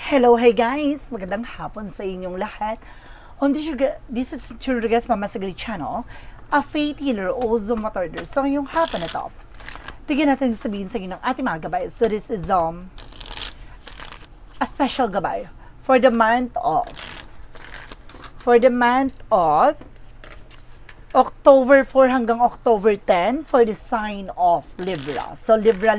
Hello, hey guys! Magandang hapon sa inyong lahat. This is Rodriguez Mamasagali Channel, a faith healer, also matador. So, yung hapon na to, tignan natin sabihin sa inyo ng ating mga gabay. So, this is a special gabay for the month of October 4 hanggang October 10 for the sign of Libra. So, Libra.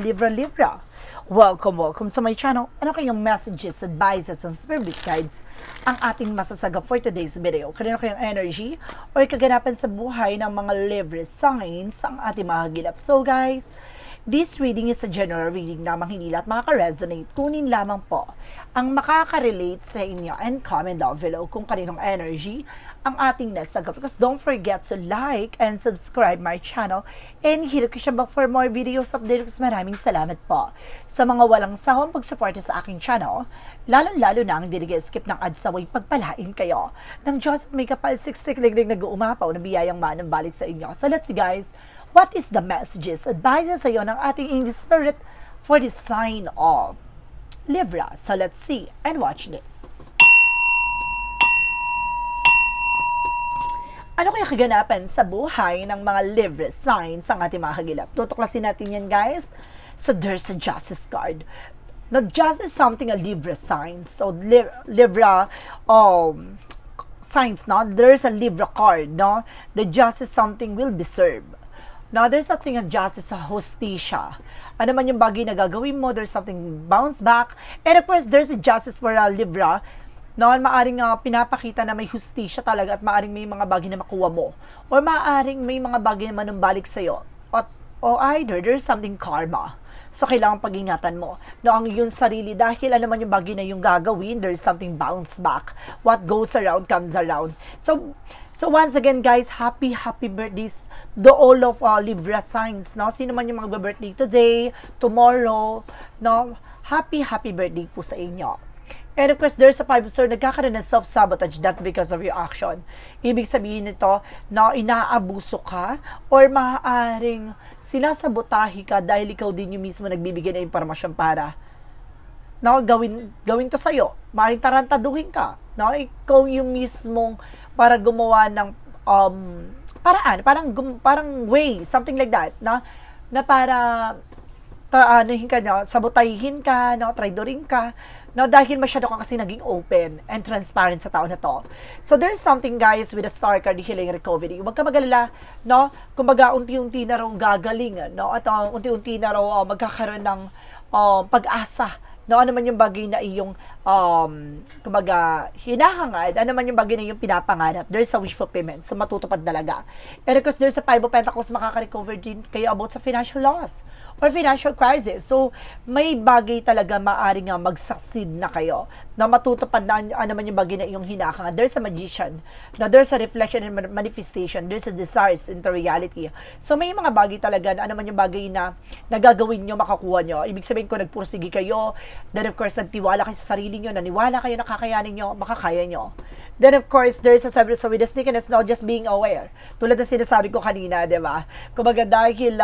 Welcome sa my channel. Ano kayong messages, advices, and spirit guides ang ating masasagap for today's video? Kanino kayong energy or kaganapan sa buhay ng mga Libra signs ang ating mga gilap? So guys, this reading is a general reading lamang, hindi lahat makaka-resonate. Tunin lamang po ang makaka-relate sa inyo and comment down below kung kaninong energy ang ating nasagap. Because don't forget to like and subscribe my channel and hit the bell for more videos updates. Maraming salamat po sa mga walang sawang pagsuporta sa aking channel. Lalo na ang skip ng ads away, pagpalain kayo ng Diyos at may kapal siksik liglig nag-uumapaw na biyayang manang balik sa inyo. So let's see guys, what is the messages, advices sa iyo ng ating angel spirit for the sign of Libra? So let's see and watch this. Ano kaya kaganapan sa buhay ng mga Libra signs ang ating mga kagilap? Tutuklasin natin yan guys. So there's a justice card. Now justice is something a Libra sign. So Libra signs, no? There's a Libra card, no? The justice something will be served. Now there's something a justice, a hostisya. Ano man yung bagay na gagawin mo, there's something bounce back. And of course, there's a justice for a Libra. No, maaring pinapakita na may hustisya talaga at maaring may mga bagay na makuha mo. Or maaring may mga bagay na manumbalik sa'yo. O either, there's something karma. So, kailangan pag-ingatan mo. No, ang iyong sarili, dahil ano man yung bagay na yung gagawin, there's something bounce back. What goes around comes around. So once again, guys, happy birthdays to all of Libra signs. No? Sino man yung mga birthday today, tomorrow, no? Happy birthday po sa inyo. And of course, there's a 5-star, nagkakaroon ng self-sabotage, that because of your action. Ibig sabihin nito na inaabuso ka or maaaring sinasabotahe ka dahil ikaw din yung mismo nagbibigay ng impormasyon para gawin to sa'yo. Maaaring tarantaduhin ka. No? Ikaw yung mismong para gumawa ng paraan, parang way, something like that. No? Na para sabotahin ka, no? Traidorin ka. No, dahil masyado ka kasi naging open and transparent sa tao na to. So there's something guys with a star card, healing recovery. Huwag ka magalala, no? Kumbaga unti-unti na raw gagaling, no? At unti-unti na raw magkakaroon ng pag-asa. No, ano man yung bagay na iyong kumbaga hinahangad, ano man yung bagay na iyong pinapangarap, there's a wish fulfillment. So matutupad talaga. And of course, there's a 5 of Pentacles, makaka-recover din kayo about sa financial loss or financial crisis. So, may bagay talaga maaari nga mag-succeed na kayo na matutupad na ano man yung bagay na iyong hinahangad. There's a magician. Now, there's a reflection and manifestation. There's a desires into reality. So, may mga bagay talaga na ano man yung bagay na nagagawin nyo, makakuha nyo. Ibig sabihin ko, nagpursige kayo. Then, of course, nagtiwala kayo sa sarili nyo, naniwala kayo na kakayanin nyo, makakaya nyo. Then, of course, there's a so with the sneakiness, not just being aware. Tulad ng sinasabi ko kanina, di ba? Kumbaga, dahil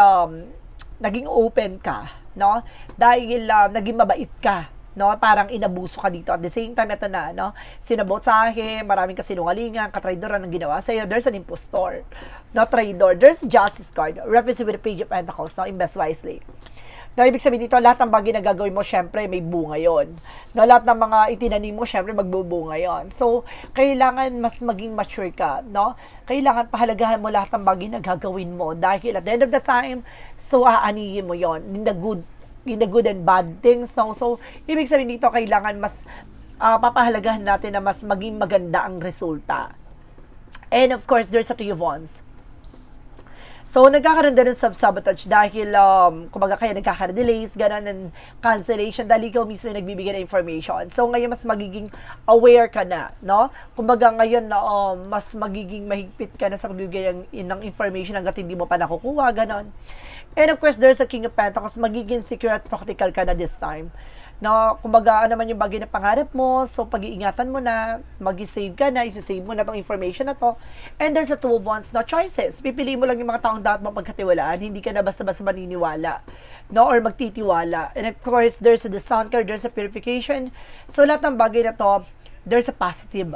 naging open ka, no? Dahil naging mabait ka, no? Parang inabuso ka dito. At the same time, ito na, no? Sinabotahe, maraming kasinungalingan, katraidoran ang ginawa sa'yo. There's an impostor, no? Traidor. There's a justice card, referencing with the Page of Pentacles, no? Invest wisely. No, ibig sabihin dito, lahat ng bagay na gagawin mo, syempre, may bunga yon. No, lahat ng mga itinanim mo, syempre, magbubunga yon. So, kailangan mas maging mature ka, no? Kailangan pahalagahan mo lahat ng bagay na gagawin mo. Dahil at the end of the time, so aanihin mo yon in the good and bad things, no? So, ibig sabihin dito, kailangan mas papahalagahan natin na mas maging maganda ang resulta. And of course, there's a 3 of Wands. So, nagkakaroon din ng self-sabotage dahil, kumbaga kaya nagkakaroon delays, gano'n, and cancellation dahil ikaw mismo yung nagbibigay ng information. So, ngayon mas magiging aware ka na, no? Kumbaga ngayon, mas magiging mahigpit ka na sa pagbibigay ng information hanggat hindi mo pa nakukuha, gano'n. And of course, there's a King of Pentacles, magiging secure at practical ka na this time. No, kumbaga, ano man yung bagay na pangarap mo, so pag-iingatan mo na, mag-save ka na, isi-save mo na tong information na to. And there's a two of wands, no choices. Pipili mo lang yung mga taong dapat mo pagkatiwalaan, hindi ka na basta-basta maniniwala, no, or magtitiwala. And of course, there's a the sun card, there's a purification. So, lahat ng bagay na to, there's a positive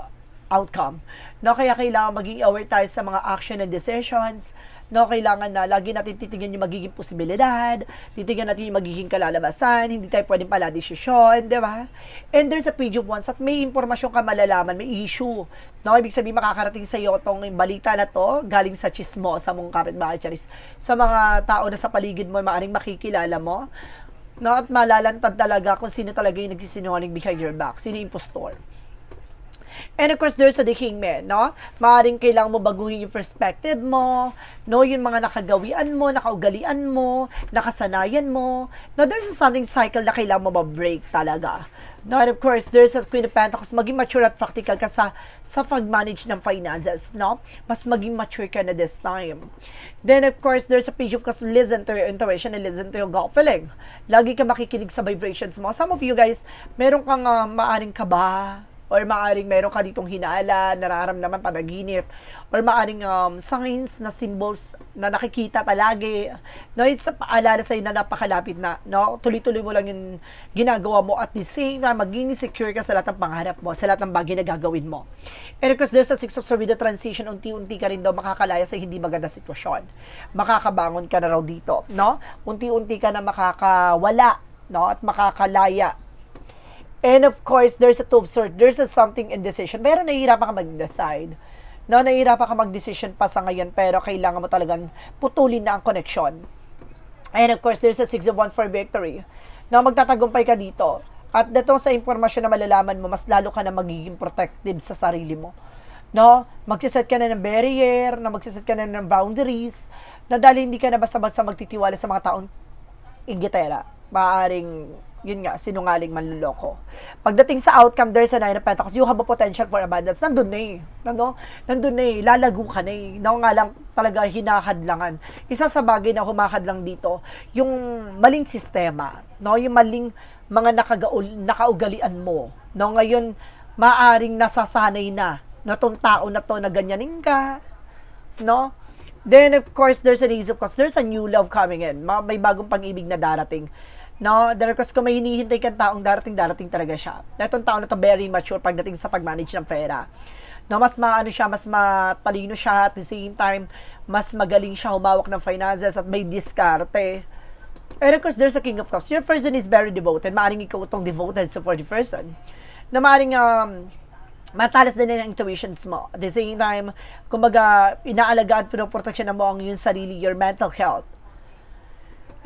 outcome. No, kaya kailangan maging aware tayo sa mga action and decisions. No, kailangan na lagi natin titingnan yung magiging posibilidad, titingnan natin yung magiging kalalabasan, hindi tayo pwedeng pala desisyon, di ba? And there's a page of wands at may impormasyon ka malalaman, may issue. No, ibig sabihin makakarating sa iyo tong balita na to, galing sa chismo, sa mong kapitbahay, charis, sa mga tao na sa paligid mo, maaaring makikilala mo. No, at malalantad talaga kung sino talaga yung nagsisinungaling behind your back, sino yung impostor. And of course, there's a the Kingman, no? Maaaring kailangan mo baguhin yung perspective mo, no? Yung mga nakagawian mo, nakaugalian mo, nakasanayan mo. No, there's a something cycle na kailangan mo ma-break talaga. No, and of course, there's a Queen of Pentacles, maging mature at practical ka sa pag-manage ng finances, no? Mas maging mature ka na this time. Then, of course, there's a Page of Cups, listen to your intuition and listen to your gut feeling. Lagi ka makikinig sa vibrations mo. Some of you guys, meron kang maaring kaba, or maaring meron ka ditong hinala, nararamdaman, panaginip, or maaring signs na symbols na nakikita palagi. No, it's paalala sa'yo na napakalapit na, no? Tuloy-tuloy mo lang yung ginagawa mo at the same time, maging secure ka sa lahat ng pangarap mo, sa lahat ng bagay na gagawin mo. And of course, there's a Six of Swords with the transition, unti-unti ka rin daw makakalaya sa hindi maganda sitwasyon. Makakabangon ka na raw dito, no? Unti-unti ka na makakawala, no? At makakalaya. And of course, there's a Two of Swords. There's a something indecision. Pero nahihirapan ka mag-decide. No, nahihirapan ka mag-decision pa sa ngayon, pero kailangan mo talagang putulin na ang connection. And of course, there's a Six of Wands for victory. No, magtatagumpay ka dito. At dito sa impormasyon na malalaman mo, mas lalo ka na magiging protective sa sarili mo. No, magsiset ka na ng barrier, na magsiset ka na ng boundaries, na dahil hindi ka na basta-basta magtitiwala sa mga taong inggitera. Maaring yun nga, sinungaling, manluloko. Pagdating sa outcome, there's a Nine of Pentacles, you have a potential for abundance. Nandun na eh. Nandun na eh. Lalago ka na eh. Nga lang talaga hinahadlangan. Isa sa bagay na humakadlang dito, yung maling sistema. No? Yung maling mga nakaugalian mo. No? Ngayon, maaring nasasanay na tong tao na to na ganyanin ka. No? Then, of course, there's an Ace of Cups. There's a new love coming in. May bagong pag-ibig na darating. No, because kung may hinihintay kang taong darating talaga siya. Itong taon na to very mature pagdating sa pag-manage ng pera. No, mas maano siya, mas matalino siya, at the same time, mas magaling siya humawak ng finances at may diskarte. And of course, there's a King of Cups. Your person is very devoted. Maaring ikaw itong devoted sa for the person. Na maaring matalas din ang intuitions mo. At the same time, kumbaga, inaalagaan, pinoproteksyon mo ang yung sarili, your mental health.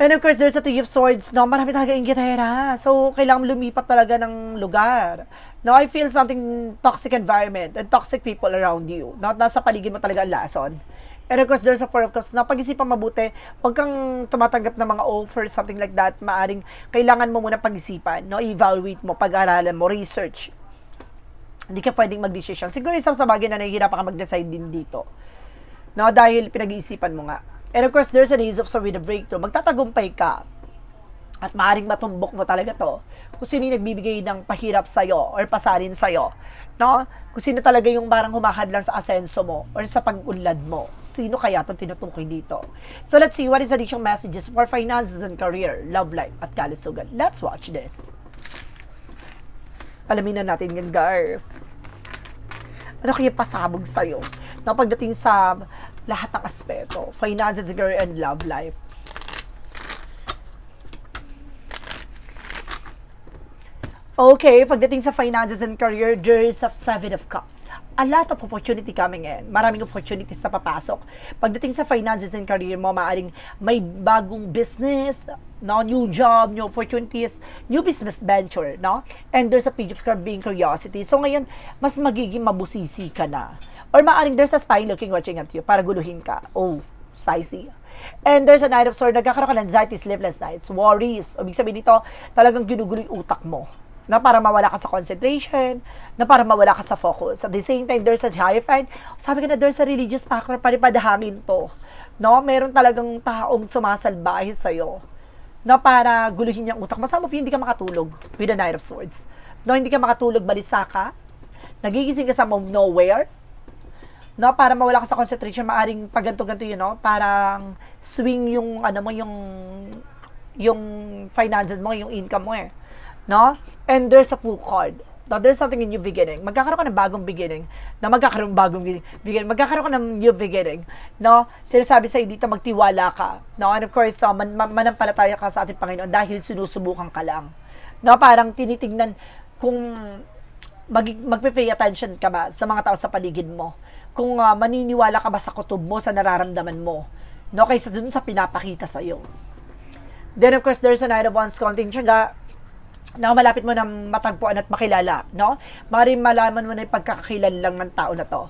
And of course, there's a Two of Swords. No, marami talaga inggitera. So, kailangan lumipat talaga ng lugar. No, I feel something toxic environment and toxic people around you. No, nasa paligid mo talaga ang lason. And of course, there's a Four of Cups. Na pag-isipan mabuti, huwag kang tumatanggap ng mga offers, something like that. Maaring kailangan mo muna pag-isipan. No, evaluate mo, pag-aralan mo, research. Hindi ka pwedeng mag-decision. Siguro isang sa bagay na nahihirapan ka mag-decide din dito. No, dahil pinag-iisipan mo nga. And of course, there's an Ace of Swords with a breakthrough. Magtatagumpay ka. At maaaring matumbok mo talaga to. Kung sino yung nagbibigay ng pahirap sa'yo or pasalin sa'yo. No? Kung sino talaga yung parang humakadlang sa asenso mo or sa pag-unlad mo. Sino kaya itong tinutukoy dito? So let's see what is the additional messages for finances and career, love life, at kalusugan. Let's watch this. Alamin na natin yan, guys. Ano kaya pasabog sa'yo? No, pagdating sa lahat ng aspeto, finances, career, and love life. Okay, pagdating sa finances and career, there is a Seven of Cups. A lot of opportunity coming in. Maraming opportunities na papasok. Pagdating sa finances and career mo, maaring may bagong business, no, new job, new opportunities, new business venture, no? And there's a Page of Cups being curiosity. So ngayon, mas magiging mabusisi ka na. Or maaring there's a spy looking, watching at you para guluhin ka. Oh, spicy. And there's a Knight of Swords, nagkakaroon ka ng anxiety, sleepless nights, worries. Ibig sabihin dito, talagang ginugulo yung utak mo. Na para mawala ka sa concentration, na para mawala ka sa focus. At the same time, there's a Hierophant. Sabi ka na, there's a religious factor, paripadahangin to. No? Meron talagang taong sumasalbahe sa'yo. no, para guluhin yung utak mo. Some of you, hindi ka makatulog with the Knight of Swords. No, hindi ka makatulog, balisa ka, nagigising ka sa of nowhere, no, para mawala ka sa concentration, maaring pag ganito yun, no, parang swing yung, ano mo, yung finances mo, yung income mo no, and there's a full card. Now, there's something in new beginning. Magkakaroon ka ng bagong beginning. Magkakaroon ka ng new beginning. No? Sinasabi sa'yo dito, magtiwala ka. No? And of course, manampalataya ka sa ating Panginoon dahil sinusubukan ka lang. No? Parang tinitingnan kung magpe-pay attention ka ba sa mga tao sa paligid mo. Kung maniniwala ka ba sa kutob mo, sa nararamdaman mo. No? Kaysa dun sa pinapakita sa'yo. Then, of course, there's a Knight of Wands, konting tiyaga, na malapit mo na matagpuan at makilala, no? Maaaring malaman mo na yung pagkakakilan lang ng tao na to.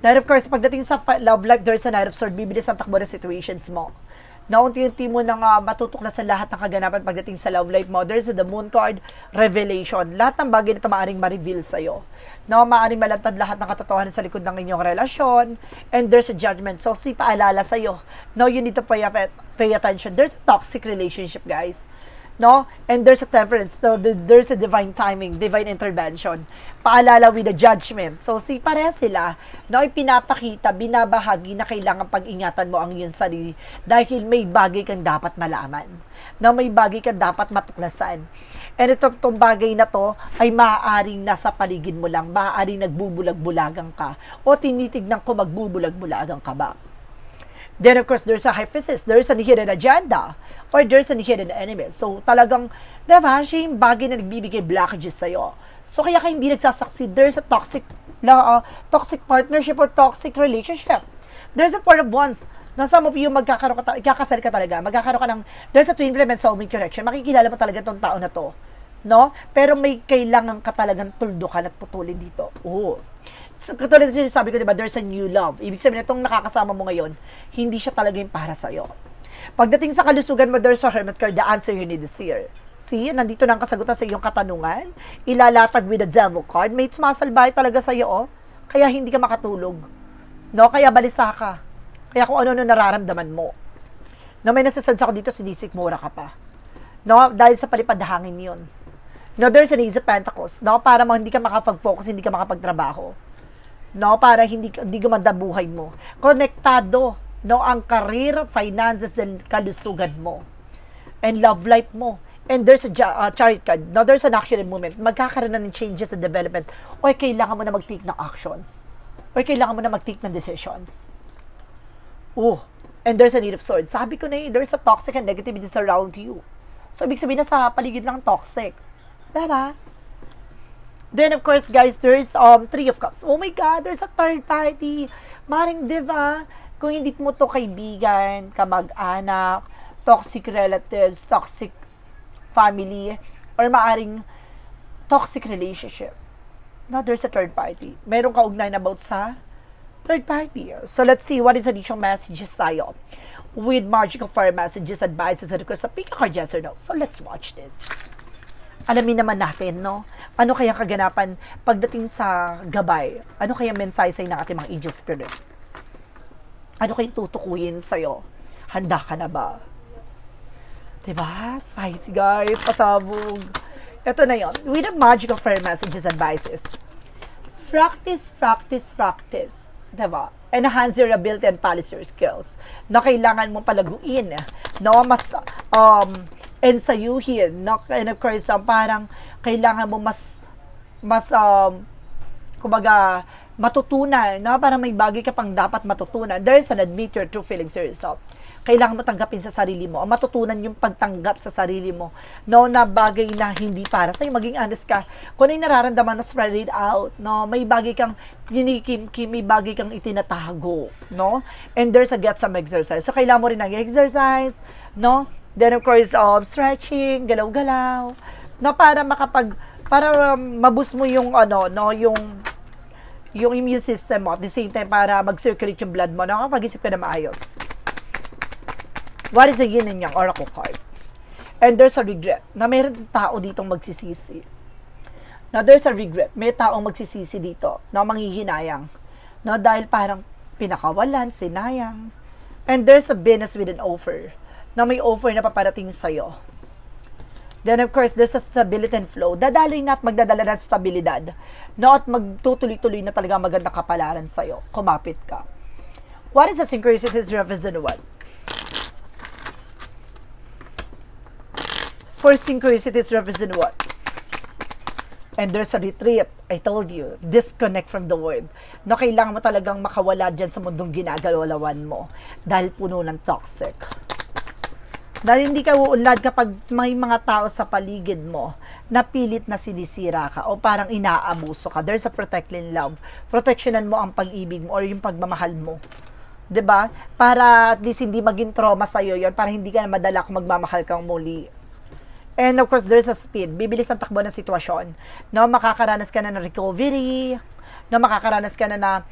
Then, of course, pagdating sa love life, there's a Knight of Swords, bibilis ang takbo ng situations mo. Na unti-unti mo nang matutuklasan lahat ng kaganapan pagdating sa love life mo. There's the Moon card, revelation. Lahat ng bagay na ito maaaring ma-reveal sa'yo. No, maaaring malantad lahat ng katotohanan sa likod ng inyong relasyon. And there's a judgment. So, paalala sa'yo. No, you need to pay attention. There's a toxic relationship, guys. No? And there's a temperance. So, there's a divine timing, divine intervention. Paalala with the judgment. So, pareha sila. No? Ipinapakita, binabahagi na kailangan pag-ingatan mo ang iyong sarili dahil may bagay kang dapat malaman. No? May bagay kang dapat matuklasan. And itong bagay na to ay maaaring nasa paligid mo lang. Maaaring nagbubulag-bulagang ka. O tinitignan ko magbubulag-bulagang ka ba. Then, of course, there's a hypothesis. There's a hidden agenda. Or there's a hidden enemy. So, talagang, diba, siya yung bagay na nagbibigay blockages sa'yo. So, kaya ka hindi nagsasucceed. There's a toxic partnership or toxic relationship. There's a Four of Wands. Na some of you, ikakasal ka talaga. Magkakaroon ka ng, there's a twin flame and soulmate connection. Makikilala mo talaga itong tao na to. No? Pero may kailangan ka talagang tuldukan at putulin dito. Oo. So, katulad na sabi ko, diba, there's a new love. Ibig sabihin, itong nakakasama mo ngayon, hindi siya talaga yung para sa'yo. Pagdating sa kalusugan mo, there's a Hermit card, the answer you need is here. See, nandito na ang kasagutan sa iyong katanungan. Ilalatag with the Devil card. May sumasalbay talaga sa'yo, oh. Kaya hindi ka makatulog. No? Kaya balisa ka. Kaya kung ano nararamdaman mo. No, may nasasadsa ko dito, sinisik mura ka pa. No? Dahil sa palipad hangin yun. No, there's an Ace of Pentacles. No? Para hindi ka makapag-focus, hindi ka makapagtrabaho. No, para hindi gumanda buhay mo. Konektado, no, ang career, finances, and kalusugan mo. And love life mo. And there's a chariot card. No, there's an action and movement. Magkakaroon na ng changes and development. O kailangan mo na mag-take ng actions. O kailangan mo na mag-take ng decisions. And there's a Need of Swords. Sabi ko na there's a toxic and negativity around you. So, ibig sabihin na sa paligid lang toxic. Diba? Then, of course, guys, there's Three of Cups. Oh my God, there's a third party. Maring, diba? Kung hindi mo to kaibigan, kamag-anak, toxic relatives, toxic family, or maaring toxic relationship. Now, there's a third party. Meron ka ugnayan about sa third party. So, let's see what is additional messages tayo with magical fire messages, advices, and requests sa pick a card, yes or no. So, let's watch this. Alamin naman natin, no? Ano kaya kaganapan pagdating sa gabay? Ano kaya mensahe sa'yo ng ating mga angel spirit? Ano kayong tutukuyin sa'yo? Handa ka na ba? Diba? Spicy, guys. Pasabog. Ito na yon. With the magical fire messages, advices. Practice, practice, practice. Diba? Enhance your ability and polish your skills. Na kailangan mong palaguin. No? Mas, ensayuhin, no? And of course, parang kailangan mo kumbaga, matutunan, no? Parang may bagay ka pang dapat matutunan. There's an admit your true feelings to yourself. Kailangan mo tanggapin sa sarili mo. Matutunan yung pagtanggap sa sarili mo. No, na bagay na hindi para sa'yo. Maging honest ka. Kung ano yung nararamdaman mo, spread it out. No, may bagay kang kinikim-kim, may bagay kang itinatago. No? And there's a get some exercise. So, kailangan mo rin nag-exercise. No? Then, of course, stretching, galaw-galaw. No, para maboost mo yung, yung immune system mo. At the same time, para mag-circulate yung blood mo. No? Pag-isip ka na maayos. What is the yin and yang oracle card? And there's a regret. Na mayroon tao ditong magsisisi. Now, there's a regret. May taong magsisisi dito na manghihinayang. No, dahil parang pinakawalan, sinayang. And there's a Venus with an offer. na may offer na paparating sa'yo. Then, of course, there's a stability and flow. Dadaloy na at magdadala ng stabilidad. No, at magtutuloy-tuloy na talaga magandang kapalaran sa'yo. Kumapit ka. What is the synchronicities represent what? For synchronicities represent what? And there's a retreat. I told you, disconnect from the world. No, kailangan mo talagang makawala dyan sa mundong ginagalawan mo. Dahil puno ng toxic. Dahil hindi ka uunlad kapag may mga tao sa paligid mo na pilit na sinisira ka o parang inaabuso ka. There's a protecting love. Protectionan mo ang pag-ibig mo or yung pagmamahal mo. 'Di ba? Para at least hindi maging trauma sa'yo yon, para hindi ka na madala kung magmamahal kang muli. And of course, there's a speed. Bibilis ang takbo ng sitwasyon. No, makakaranas ka na ng recovery. No, makakaranas ka na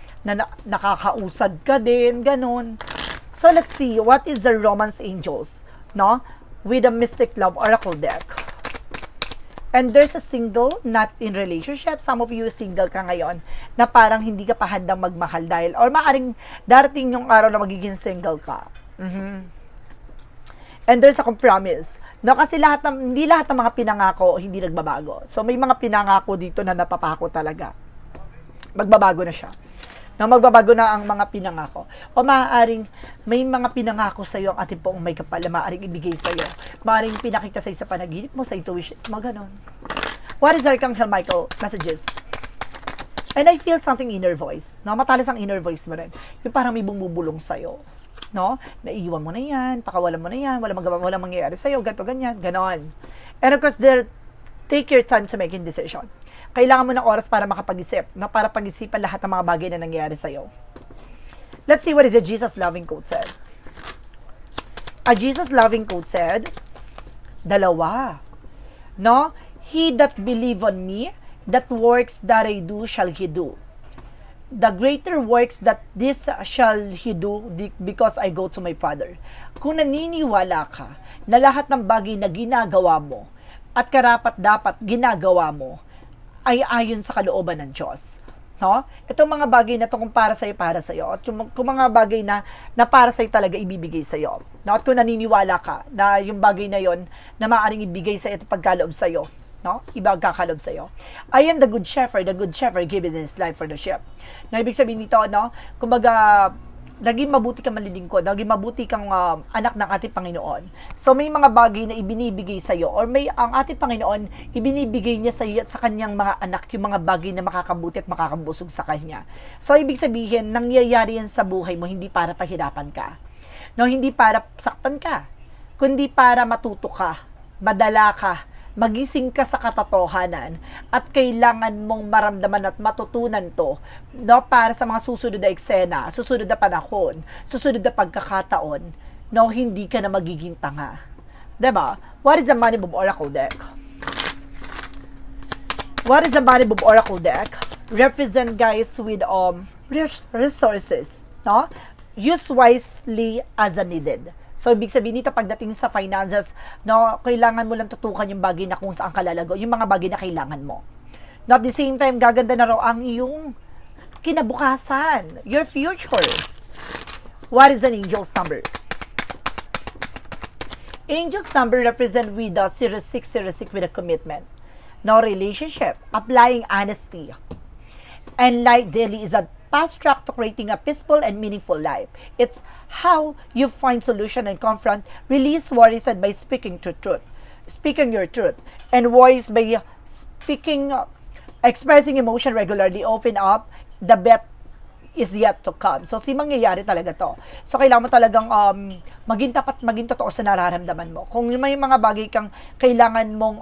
nakakausad ka din. Ganun. So, let's see. What is the Romance Angels? No? With a Mystic Love Oracle deck. And there's a single, not in relationship. Some of you single ka ngayon na parang hindi ka pa handang magmahal dahil or maaring darating yung araw na magiging single ka. And there's a compromise. No, kasi hindi lahat ng mga pinangako hindi nagbabago. So may mga pinangako dito na napapako talaga. Magbabago na siya. No, magbabago na ang mga pinangako. O maaaring may mga pinangako sa iyo ang ating poong may kapal na maaaring ibigay sa iyo. Maaaring pinakita sa panaginip mo, sa intuitions mo, ganon. What is Archangel Michael messages? And I feel something inner voice. No, matalas ang inner voice mo rin. Yung parang may bumubulong sa iyo. No? Naiiwan mo na yan, pakawalan mo na yan, walang mangyayari sa iyo, ganto ganyan, ganon. And of course, take your time to making decision. Kailangan mo ng oras para makapag-isip, na para pag-isipan lahat ng mga bagay na nangyayari sa'yo. Let's see what is the Jesus loving quote said. A Jesus loving quote said, dalawa. No? He that believe on me, that works that I do, shall he do. The greater works that this shall he do because I go to my Father. Kung naniniwala ka na lahat ng bagay na ginagawa mo at karapat-dapat ginagawa mo, ay ayon sa kalooban ng Diyos. No? Itong mga bagay na ito kung para sa'yo, at kung mga bagay na para sa'yo talaga ibibigay sa'yo. No? At kung naniniwala ka na yung bagay na yon na maaaring ibigay sa'yo at pagkaloob sa'yo, no? Iba ang kakaloob sa'yo. I am the good shepherd giving his life for the sheep. Na ibig sabihin nito, no? Kumbaga, naging mabuti kang manlilingkod, naging mabuti kang anak ng ating Panginoon. So may mga bagay na ibinibigay sa iyo or may ang ating Panginoon ibinibigay niya sa iyo at sa kanyang mga anak yung mga bagay na makakabuti at makakabusog sa kanya. So ibig sabihin, nangyayari yan sa buhay mo hindi para pahirapan ka. No, hindi para saktan ka, kundi para matuto ka, madala ka, magising ka sa katotohanan at kailangan mong maramdaman at matutunan to, no, para sa mga susunod na eksena, susunod na panahon, susunod na pagkakataon, no, hindi ka na magiging tanga. Diba? What is the Money Bomb Oracle deck? What is the Money Bomb Oracle deck? Represent guys with resources, no? Use wisely as needed. So, ibig sabihin nito, pagdating sa finances, no, kailangan mo lang tutukan yung bagay na kung saan ka lalago, yung mga bagay na kailangan mo. No, at the same time, gaganda na raw ang iyong kinabukasan, your future. What is an angel's number? Angel's number represent with the 0606 with a commitment. No, relationship, applying honesty. And light daily is a fast track to creating a peaceful and meaningful life. It's how you find solution and confront, release worries by speaking truth, speaking your truth, and worries by speaking, expressing emotion regularly, open up, the best is yet to come. So, mangyayari talaga to. So, kailangan mo talagang maging tapat, maging totoo sa nararamdaman mo. Kung may mga bagay kang kailangan mong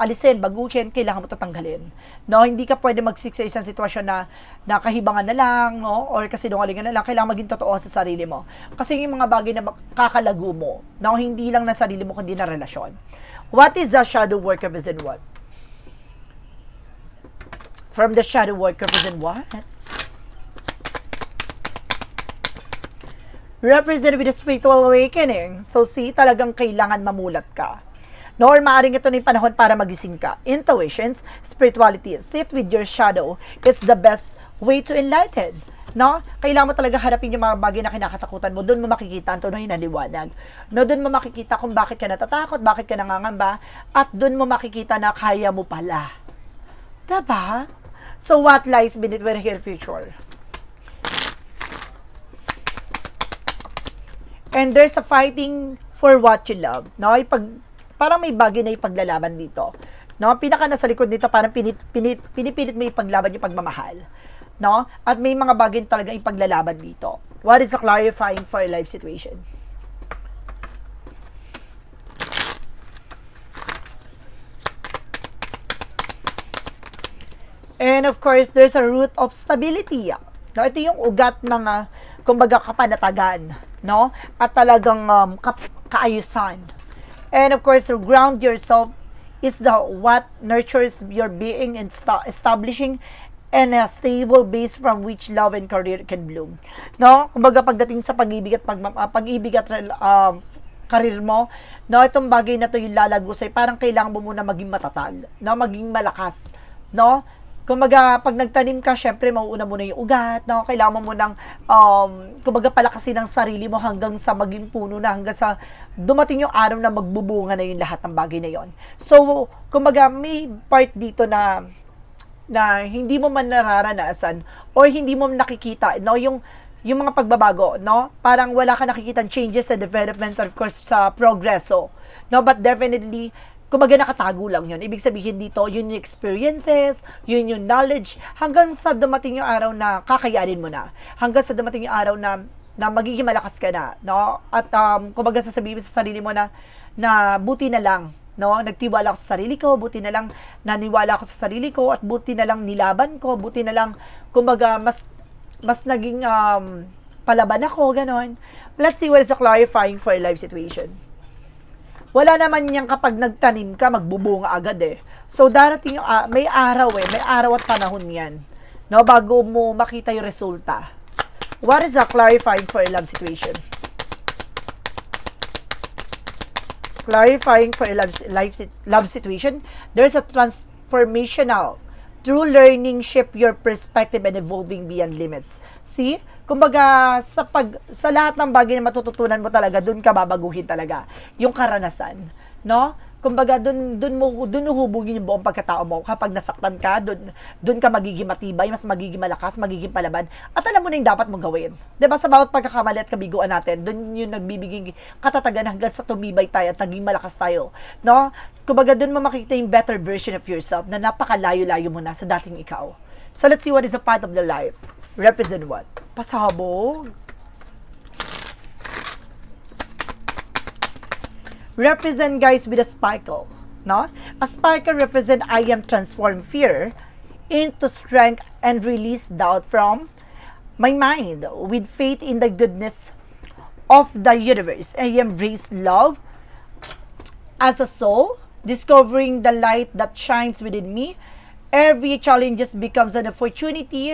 alisin, baguhin, kailangan mo tatanggalin. No, hindi ka pwede magsik sa isang sitwasyon na nakahibangan na lang, no, or kasinungalingan na lang. Kailangan maging totoo sa sarili mo. Kasi yung mga bagay na kakalago mo, no, hindi lang na sarili mo, kundi na relasyon. What is the shadow work represent what? From the shadow work represent what? Represent with the spiritual awakening. So, see, talagang kailangan mamulat ka. No, or maaaring ito na yung panahon para magising ka. Intuitions, spirituality, sit with your shadow. It's the best way to enlighten. no? Kailangan mo talaga harapin yung mga bagay na kinakatakutan mo. Doon mo makikita ang tunay na liwanag. No, doon mo makikita kung bakit ka natatakot, bakit ka nangangamba, at doon mo makikita na kaya mo pala. Diba? So, what lies beneath your future? And there's a fighting for what you love. No? Parang may bagay na ipaglalaban dito. No? Pinaka nasa likod dito, parang pinipilit mo ipaglaban yung pagmamahal. No? At may mga bagay talaga ipaglalaban dito. What is the clarifying for a life situation? And of course, there's a root of stability. No? Ito yung ugat ng, kumbaga, kapanatagan. No? At talagang kaayusan. And of course, to ground yourself is what nurtures your being and establishing and a stable base from which love and career can bloom. No? Kumbaga pagdating sa pag-ibig at career mo, no, itong bagay na to yung lalago sa'yo, parang kailangan mo muna maging matatag, no, maging malakas, no? Kumbaga, pag nagtanim ka, syempre, mauuna muna yung ugat, no? Kailangan mo munang, kumbaga, palakasin ang sarili mo hanggang sa maging puno na, hanggang sa dumating yung araw na magbubunga na yung lahat ng bagay na yon. So, kumbaga, may part dito na hindi mo man nararanasan or hindi mo nakikita, no, yung mga pagbabago, no, parang wala ka nakikitang changes sa development, of course, sa progreso, no, but definitely, kumbaga nakatago lang yun. Ibig sabihin dito, yun yung experiences, yun yung knowledge, hanggang sa dumating yung araw na kakayanin mo na, hanggang sa dumating yung araw na magiging malakas ka na, no, at kumbaga sasabihin sa sarili mo na buti na lang, no, nagtiwala ako sa sarili ko, buti na lang naniwala ako sa sarili ko, at buti na lang nilaban ko, buti na lang, kumbaga, mas naging palaban ako, ganon. Let's see what is the clarifying for a life situation. Wala naman yan kapag nagtanim ka, magbubunga agad eh. So, darating yung, may araw at panahon yan, no, bago mo makita yung resulta. What is the clarifying for a love situation? Clarifying for a love situation, there's a transformational through learning shape your perspective and evolving beyond limits. See? Kumbaga, sa lahat ng bagay na matututunan mo talaga, dun ka babaguhin talaga. Yung karanasan. No? Kumbaga, dun uhubugin yung buong pagkatao mo. Kapag nasaktan ka, dun ka magiging matibay, mas magiging malakas, magiging palaban. At alam mo na yung dapat mong gawin. Diba, sa bawat pagkakamali at kabiguan natin, dun yung nagbibiging katatagan hanggang sa tumibay tayo at naging malakas tayo. No? Kumbaga, dun mo makikita yung better version of yourself na napakalayo-layo mo na sa dating ikaw. So, let's see what is a part of the life. Represent what? Pasabog. Represent, guys, with a sparkle, no? A sparkle represent I am transform fear into strength and release doubt from my mind with faith in the goodness of the universe. I embrace love as a soul, discovering the light that shines within me. Every challenge becomes an opportunity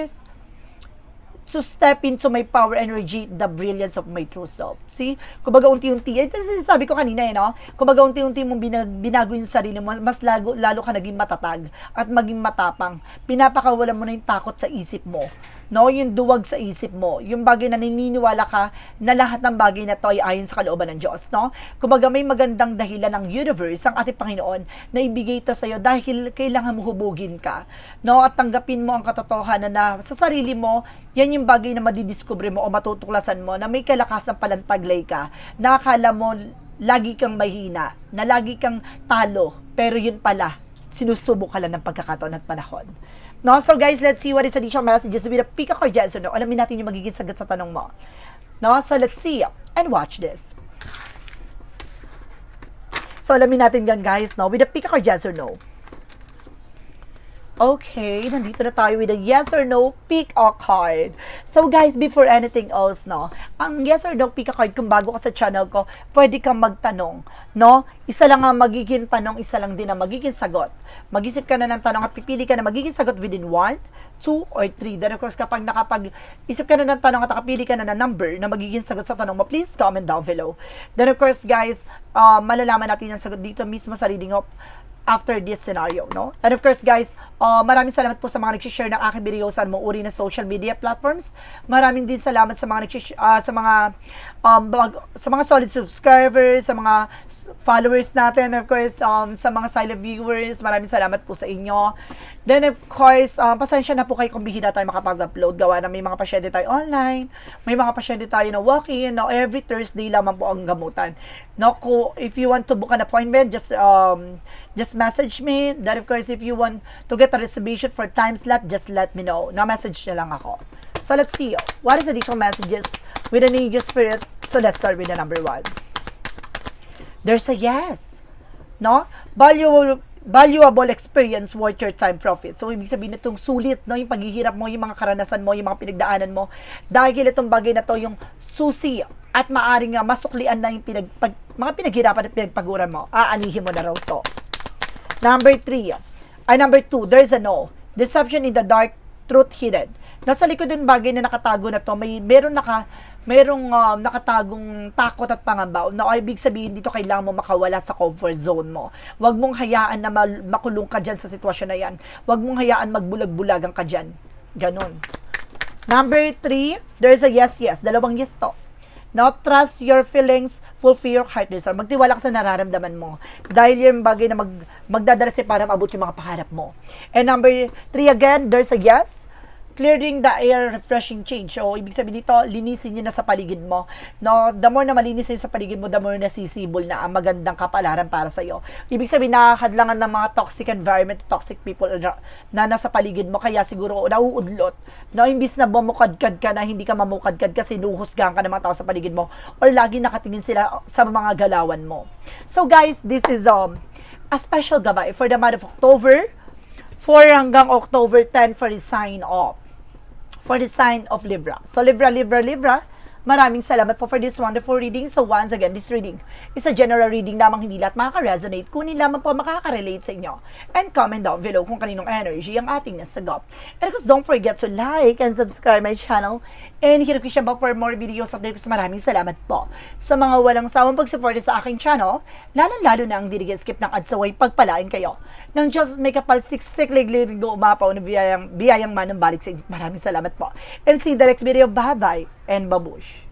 to step into my power, energy, the brilliance of my true self. See? Kumbaga unti-unti, ito sabi ko kanina no? Kumbaga unti-unti mong binago yung sarili mo, mas lalo ka naging matatag at maging matapang. Pinapakawalan mo na yung takot sa isip mo. No, yung duwag sa isip mo, yung bagay na naniniwala ka na lahat ng bagay na to ay ayon sa kalooban ng Diyos, no? Kumbaga may magandang dahilan ng universe, ang ating Panginoon, na ibigay ito sa iyo dahil kailangan mo hubugin ka, no? At tanggapin mo ang katotohanan na sa sarili mo, yan yung bagay na madidiscover mo o matutuklasan mo na may kalakasang palantaglay ka, na akala mo lagi kang mahina, na lagi kang talo, pero yun pala, sinusubok ka lang ng pagkakataon at panahon. No, so guys, let's see what is additional messages with a pick or yes or no. Alamin natin yung magiging sagot sa tanong mo. No, so let's see and watch this. So alamin natin yan, guys, no, with a pick or yes or no. Okay, nandito na tayo with a yes or no pick a card. So guys, before anything else, no, ang yes or no pick a card, kung bago ka sa channel ko, pwede kang magtanong, no? Isa lang ang magiging tanong, isa lang din ang magiging sagot. Mag-isip ka na ng tanong at pipili ka na magiging sagot within 1, 2, or 3. Then of course, kapag nakapag-isip ka na ng tanong at nakapili ka na ng number na magiging sagot sa tanong mo, please comment down below. Then of course, guys, malalaman natin ang sagot dito mismo sa reading of after this scenario, no? And of course, guys, maraming salamat po sa mga nag-share ng aking video sa mga uri na social media platforms. Maraming din salamat sa mga sa mga solid subscribers, sa mga followers natin, of course, sa mga silent viewers. Maraming salamat po sa inyo. Then, of course, pasensya na po kayo kung bihira tayo makapag-upload. Gawa na may mga pasyente tayo online, may mga pasyente tayo na walk-in. No, every Thursday lamang po ang gamutan. No, if you want to book an appointment, just message me. Then, of course, if you want to get a reservation for time slot, just let me know. Na-message nyo lang ako. So, let's see. What is additional messages with an angel spirit? So, let's start with the number 1. There's a yes. No? Valuable experience worth your time profit. So, ibig sabihin itong sulit, no? Yung paghihirap mo, yung mga karanasan mo, yung mga pinagdaanan mo. Dahil itong bagay na to yung susi at maaring masuklian na yung mga pinaghirapan at pinagpaguran mo. Aanihin mo na raw to. Number 2, there's a no. Deception in the dark, truth hidden. Nasa likod yung bagay na nakatago na to, merong nakatagong takot at pangamba na ibig sabihin dito kailangan mo makawala sa comfort zone mo. Huwag mong hayaan na makulong ka dyan sa sitwasyon na yan. Huwag mong hayaan magbulag-bulagan ka dyan. Ganon. Number 3, there's a yes. Dalawang yes to. Now, trust your feelings, fulfill your heart desire. Magtiwala ka sa nararamdaman mo. Dahil yung bagay na magdadala sa'yo para maabot yung mga pangarap mo. And number 3 again, there's a yes. Clearing the air, refreshing change. So, ibig sabihin dito, linisin nyo na sa paligid mo. No, the more na malinis sa paligid mo, the more na sisibol na ang magandang kapalaran para sa iyo. Ibig sabihin, nakakadlangan ng mga toxic environment, toxic people na nasa paligid mo, kaya siguro nauudlot. No, imbis na bumukadkad ka na hindi ka mamukadkad kasi nuhusgahan ka ng mga tao sa paligid mo or lagi nakatingin sila sa mga galawan mo. So, guys, this is a special gabay for the month of October 4 hanggang October 10 for the sign of Libra. So, Libra, maraming salamat po for this wonderful reading. So, once again, this reading is a general reading lamang, hindi lahat makaka-resonate. Kunin lamang po makaka-relate sa inyo. And comment down below kung kaninong energy ang ating nasagap. And of course, don't forget to like and subscribe my channel. And hit the bell for more videos of this. Maraming salamat po sa mga walang sawang pag-support sa aking channel. Lalo na ang skip ng adsaway pagpalain kayo. Nang Diyos may kapal siksik ligligo umapaw na biyayang manong balik sa inyo. Maraming salamat po. And see you in the next video. Bye-bye and babush.